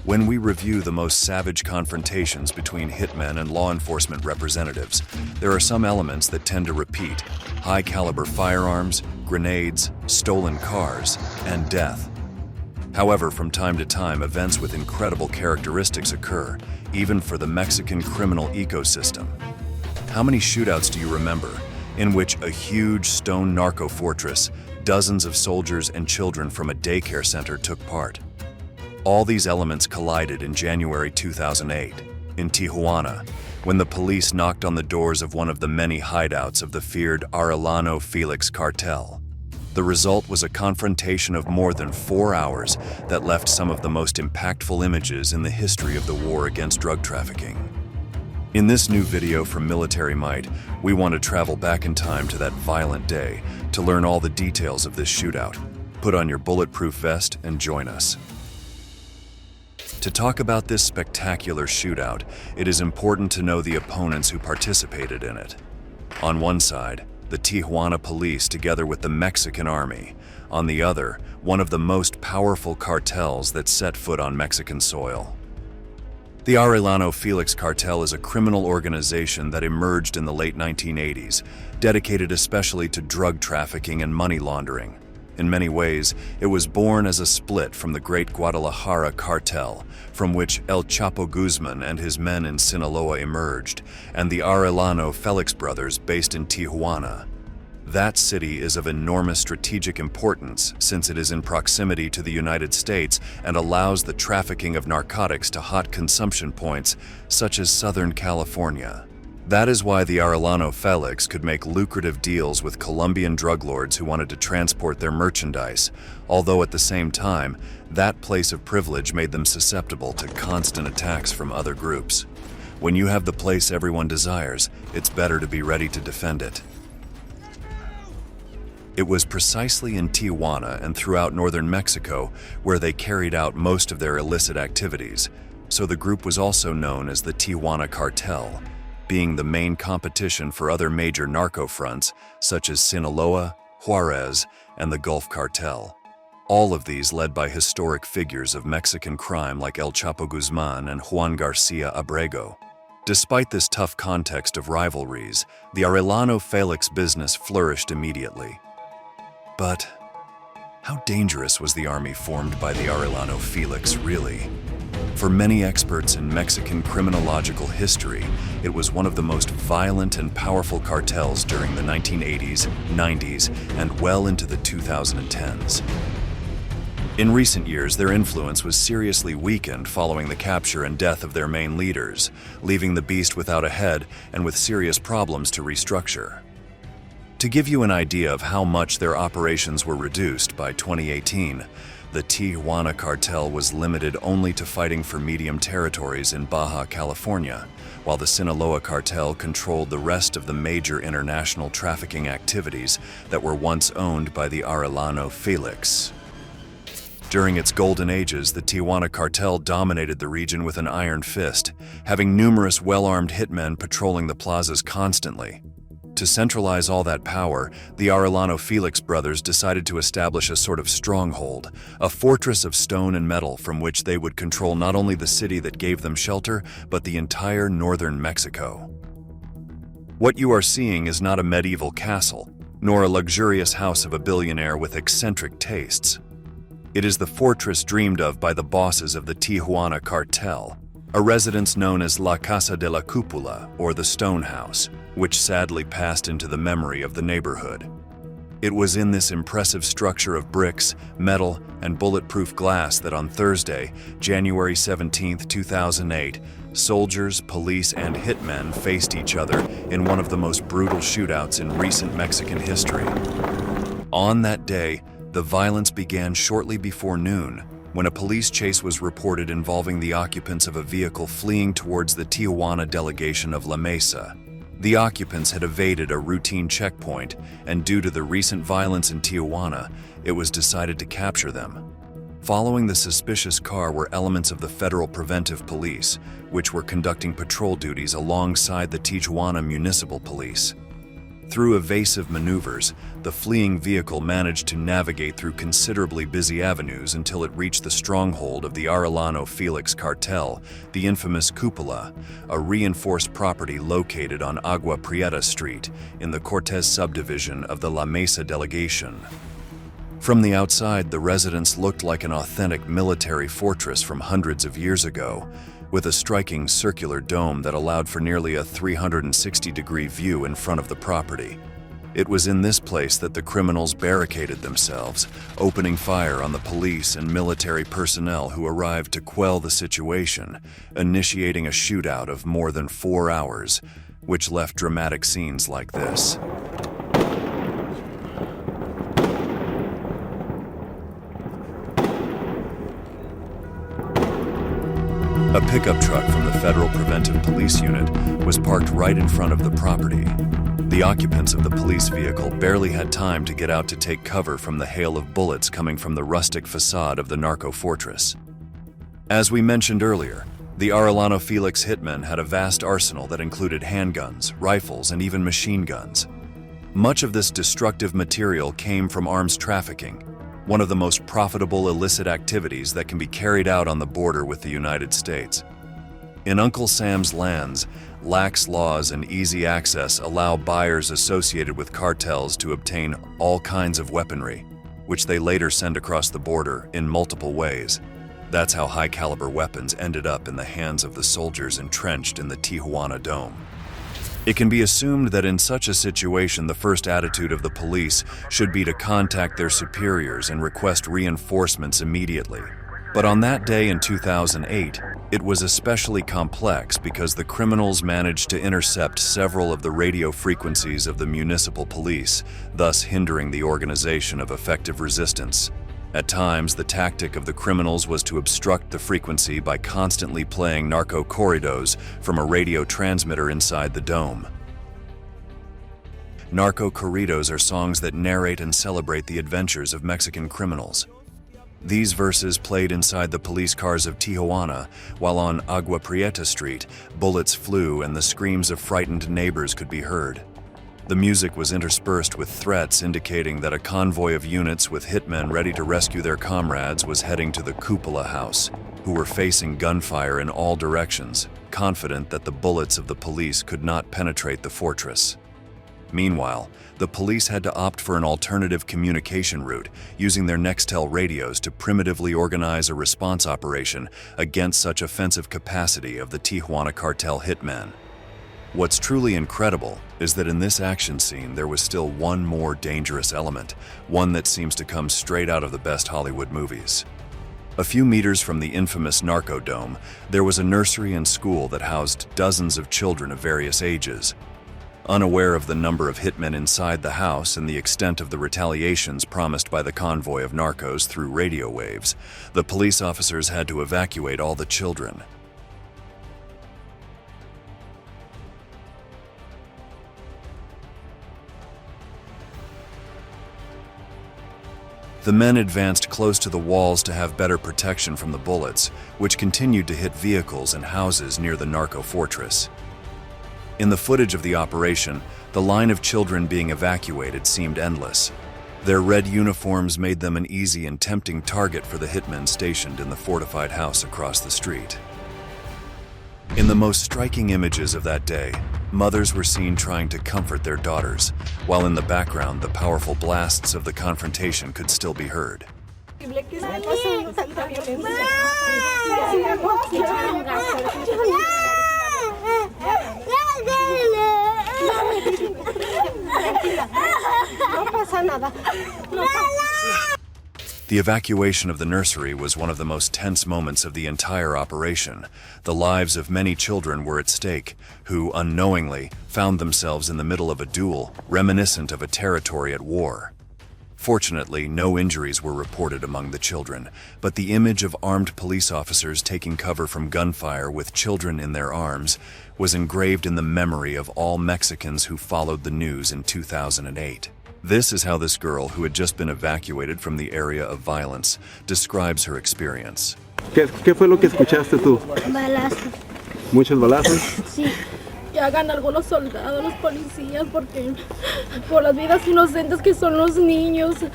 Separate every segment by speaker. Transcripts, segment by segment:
Speaker 1: When we review the most savage confrontations between hitmen and law enforcement representatives, there are some elements that tend to repeat: high-caliber firearms, grenades, stolen cars, and death. However, from time to time, events with incredible characteristics occur, even for the Mexican criminal ecosystem. How many shootouts do you remember, in which a huge stone narco fortress, dozens of soldiers and children from a daycare center took part? All these elements collided in January 2008, in Tijuana, when the police knocked on the doors of one of the many hideouts of the feared Arellano Felix cartel. The result was a confrontation of more than 4 hours that left some of the most impactful images in the history of the war against drug trafficking. In this new video from Military Might, we want to travel back in time to that violent day to learn all the details of this shootout. Put on your bulletproof vest and join us. To talk about this spectacular shootout, it is important to know the opponents who participated in it. On one side, the Tijuana police together with the Mexican army. On the other, one of the most powerful cartels that set foot on Mexican soil. The Arellano Felix cartel is a criminal organization that emerged in the late 1980s, dedicated especially to drug trafficking and money laundering. In many ways, it was born as a split from the great Guadalajara cartel, from which El Chapo Guzman and his men in Sinaloa emerged, and the Arellano Felix brothers based in Tijuana. That city is of enormous strategic importance since it is in proximity to the United States and allows the trafficking of narcotics to hot consumption points such as Southern California. That is why the Arellano Felix could make lucrative deals with Colombian drug lords who wanted to transport their merchandise, although at the same time, that place of privilege made them susceptible to constant attacks from other groups. When you have the place everyone desires, it's better to be ready to defend it. It was precisely in Tijuana and throughout northern Mexico where they carried out most of their illicit activities, so the group was also known as the Tijuana Cartel, being the main competition for other major narco fronts such as Sinaloa, Juarez, and the Gulf Cartel. All of these led by historic figures of Mexican crime like El Chapo Guzman and Juan Garcia Abrego. Despite this tough context of rivalries, the Arellano Felix business flourished immediately. But how dangerous was the army formed by the Arellano Felix really? For many experts in Mexican criminological history, it was one of the most violent and powerful cartels during the 1980s, 90s, and well into the 2010s. In recent years, their influence was seriously weakened following the capture and death of their main leaders, leaving the beast without a head and with serious problems to restructure. To give you an idea of how much their operations were reduced by 2018, the Tijuana cartel was limited only to fighting for medium territories in Baja California, while the Sinaloa cartel controlled the rest of the major international trafficking activities that were once owned by the Arellano Felix. During its golden ages, the Tijuana cartel dominated the region with an iron fist, having numerous well-armed hitmen patrolling the plazas constantly. To centralize all that power, the Arellano Felix brothers decided to establish a sort of stronghold, a fortress of stone and metal from which they would control not only the city that gave them shelter, but the entire northern Mexico. What you are seeing is not a medieval castle, nor a luxurious house of a billionaire with eccentric tastes. It is the fortress dreamed of by the bosses of the Tijuana cartel, a residence known as La Casa de la Cúpula, or the Stone House, which sadly passed into the memory of the neighborhood. It was in this impressive structure of bricks, metal, and bulletproof glass that on Thursday, January 17, 2008, soldiers, police, and hitmen faced each other in one of the most brutal shootouts in recent Mexican history. On that day, the violence began shortly before noon, when a police chase was reported involving the occupants of a vehicle fleeing towards the Tijuana delegation of La Mesa. The occupants had evaded a routine checkpoint, and due to the recent violence in Tijuana, it was decided to capture them. Following the suspicious car were elements of the Federal Preventive Police, which were conducting patrol duties alongside the Tijuana Municipal Police. Through evasive maneuvers, the fleeing vehicle managed to navigate through considerably busy avenues until it reached the stronghold of the Arellano Felix cartel, the infamous Cupola, a reinforced property located on Agua Prieta Street in the Cortez subdivision of the La Mesa delegation. From the outside, the residence looked like an authentic military fortress from hundreds of years ago, with a striking circular dome that allowed for nearly a 360-degree view in front of the property. It was in this place that the criminals barricaded themselves, opening fire on the police and military personnel who arrived to quell the situation, initiating a shootout of more than 4 hours, which left dramatic scenes like this. A pickup truck from the Federal Preventive Police Unit was parked right in front of the property. The occupants of the police vehicle barely had time to get out to take cover from the hail of bullets coming from the rustic facade of the narco fortress. As we mentioned earlier, the Arellano Felix hitmen had a vast arsenal that included handguns, rifles, and even machine guns. Much of this destructive material came from arms trafficking, one of the most profitable illicit activities that can be carried out on the border with the United States. In Uncle Sam's lands, lax laws and easy access allow buyers associated with cartels to obtain all kinds of weaponry, which they later send across the border in multiple ways. That's how high-caliber weapons ended up in the hands of the soldiers entrenched in the Tijuana dome. It can be assumed that in such a situation, the first attitude of the police should be to contact their superiors and request reinforcements immediately. But on that day in 2008, it was especially complex because the criminals managed to intercept several of the radio frequencies of the municipal police, thus hindering the organization of effective resistance. At times, the tactic of the criminals was to obstruct the frequency by constantly playing narco corridos from a radio transmitter inside the dome. Narco corridos are songs that narrate and celebrate the adventures of Mexican criminals. These verses played inside the police cars of Tijuana, while on Agua Prieta Street, bullets flew and the screams of frightened neighbors could be heard. The music was interspersed with threats indicating that a convoy of units with hitmen ready to rescue their comrades was heading to the Cupola house, who were facing gunfire in all directions, confident that the bullets of the police could not penetrate the fortress. Meanwhile, the police had to opt for an alternative communication route, using their Nextel radios to primitively organize a response operation against such offensive capacity of the Tijuana cartel hitmen. What's truly incredible is that in this action scene there was still one more dangerous element, one that seems to come straight out of the best Hollywood movies. A few meters from the infamous Narco Dome, there was a nursery and school that housed dozens of children of various ages. Unaware of the number of hitmen inside the house and the extent of the retaliations promised by the convoy of narcos through radio waves, the police officers had to evacuate all the children. The men advanced close to the walls to have better protection from the bullets, which continued to hit vehicles and houses near the narco fortress. In the footage of the operation, the line of children being evacuated seemed endless. Their red uniforms made them an easy and tempting target for the hitmen stationed in the fortified house across the street. In the most striking images of that day, mothers were seen trying to comfort their daughters, while in the background the powerful blasts of the confrontation could still be heard. The evacuation of the nursery was one of the most tense moments of the entire operation. The lives of many children were at stake, who, unknowingly, found themselves in the middle of a duel, reminiscent of a territory at war. Fortunately, no injuries were reported among the children, but the image of armed police officers taking cover from gunfire with children in their arms was engraved in the memory of all Mexicans who followed the news in 2008. This is how this girl, who had just been evacuated from the area of violence, describes her experience.
Speaker 2: ¿Qué fue lo que escuchaste tú?
Speaker 3: Balazos.
Speaker 2: ¿Muchos balazos?
Speaker 3: Sí.
Speaker 2: que hagan algo los soldados, los policías, porque por las vidas inocentes que son los niños.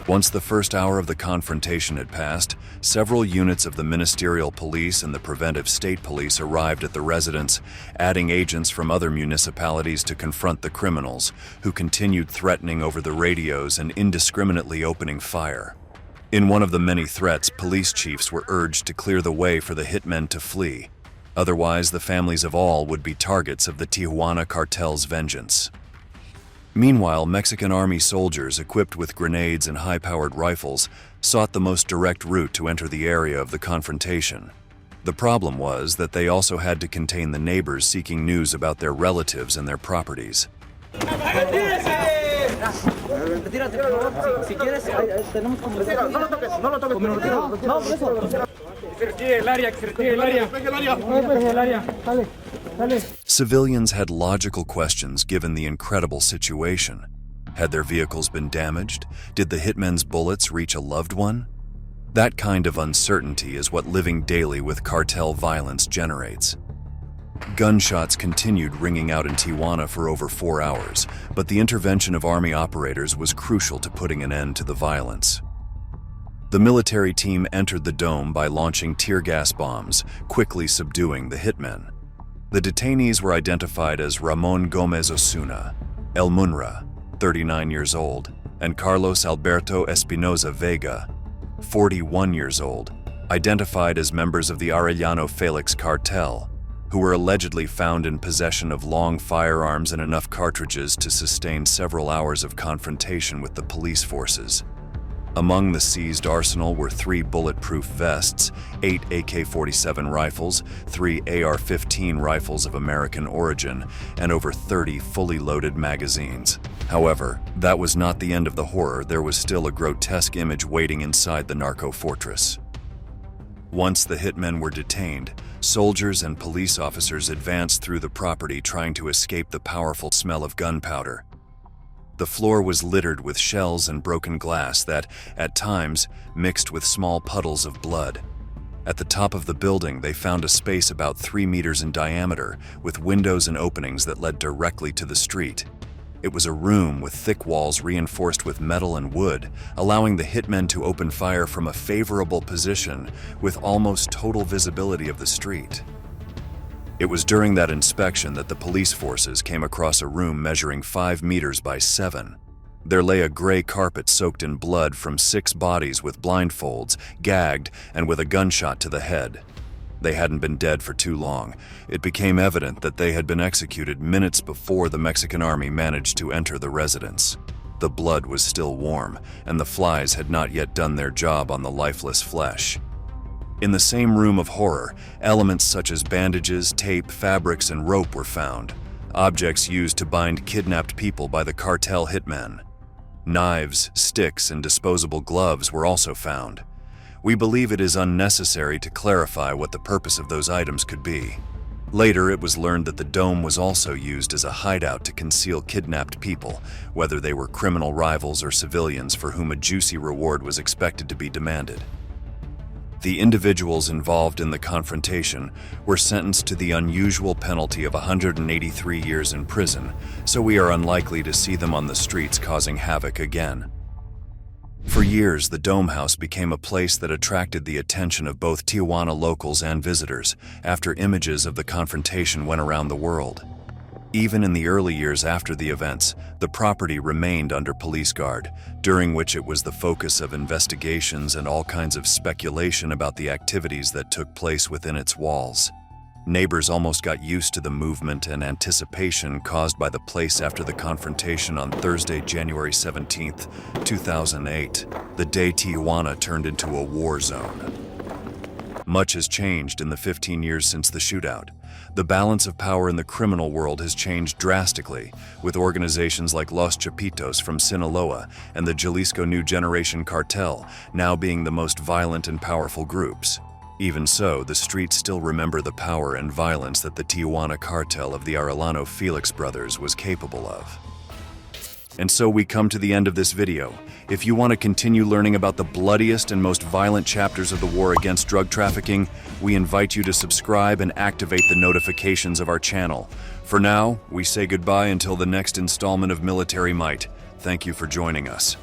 Speaker 1: Once the first hour of the confrontation had passed, several units of the ministerial police and the preventive state police arrived at the residence, adding agents from other municipalities to confront the criminals, who continued threatening over the radios and indiscriminately opening fire. In one of the many threats, police chiefs were urged to clear the way for the hitmen to flee. Otherwise, the families of all would be targets of the Tijuana cartel's vengeance. Meanwhile, Mexican army soldiers equipped with grenades and high-powered rifles sought the most direct route to enter the area of the confrontation. The problem was that they also had to contain the neighbors seeking news about their relatives and their properties. Civilians had logical questions given the incredible situation. Had their vehicles been damaged? Did the hitmen's bullets reach a loved one? That kind of uncertainty is what living daily with cartel violence generates. Gunshots continued ringing out in Tijuana for over 4 hours, but the intervention of army operators was crucial to putting an end to the violence. The military team entered the dome by launching tear gas bombs, quickly subduing the hitmen. The detainees were identified as Ramon Gomez Osuna, El Munra, 39 years old, and Carlos Alberto Espinoza Vega, 41 years old, identified as members of the Arellano Felix cartel, who were allegedly found in possession of long firearms and enough cartridges to sustain several hours of confrontation with the police forces. Among the seized arsenal were 3 bulletproof vests, 8 AK-47 rifles, 3 AR-15 rifles of American origin, and over 30 fully loaded magazines. However, that was not the end of the horror. There was still a grotesque image waiting inside the narco fortress. Once the hitmen were detained, soldiers and police officers advanced through the property trying to escape the powerful smell of gunpowder. The floor was littered with shells and broken glass that, at times, mixed with small puddles of blood. At the top of the building, they found a space about 3 meters in diameter, with windows and openings that led directly to the street. It was a room with thick walls reinforced with metal and wood, allowing the hitmen to open fire from a favorable position with almost total visibility of the street. It was during that inspection that the police forces came across a room measuring 5 meters by 7. There lay a gray carpet soaked in blood from 6 bodies with blindfolds, gagged, and with a gunshot to the head. They hadn't been dead for too long. It became evident that they had been executed minutes before the Mexican army managed to enter the residence. The blood was still warm, and the flies had not yet done their job on the lifeless flesh. In the same room of horror, elements such as bandages, tape, fabrics, and rope were found, objects used to bind kidnapped people by the cartel hitmen. Knives, sticks, and disposable gloves were also found. We believe it is unnecessary to clarify what the purpose of those items could be. Later, it was learned that the dome was also used as a hideout to conceal kidnapped people, whether they were criminal rivals or civilians for whom a juicy reward was expected to be demanded. The individuals involved in the confrontation were sentenced to the unusual penalty of 183 years in prison, so we are unlikely to see them on the streets causing havoc again. For years, the Dome House became a place that attracted the attention of both Tijuana locals and visitors after images of the confrontation went around the world. Even in the early years after the events, the property remained under police guard, during which it was the focus of investigations and all kinds of speculation about the activities that took place within its walls. Neighbors almost got used to the movement and anticipation caused by the place after the confrontation on Thursday, January 17, 2008, the day Tijuana turned into a war zone. Much has changed in the 15 years since the shootout. The balance of power in the criminal world has changed drastically, with organizations like Los Chapitos from Sinaloa and the Jalisco New Generation Cartel now being the most violent and powerful groups. Even so, the streets still remember the power and violence that the Tijuana cartel of the Arellano Felix brothers was capable of. And so we come to the end of this video. If you want to continue learning about the bloodiest and most violent chapters of the war against drug trafficking, we invite you to subscribe and activate the notifications of our channel. For now, we say goodbye until the next installment of Military Might. Thank you for joining us.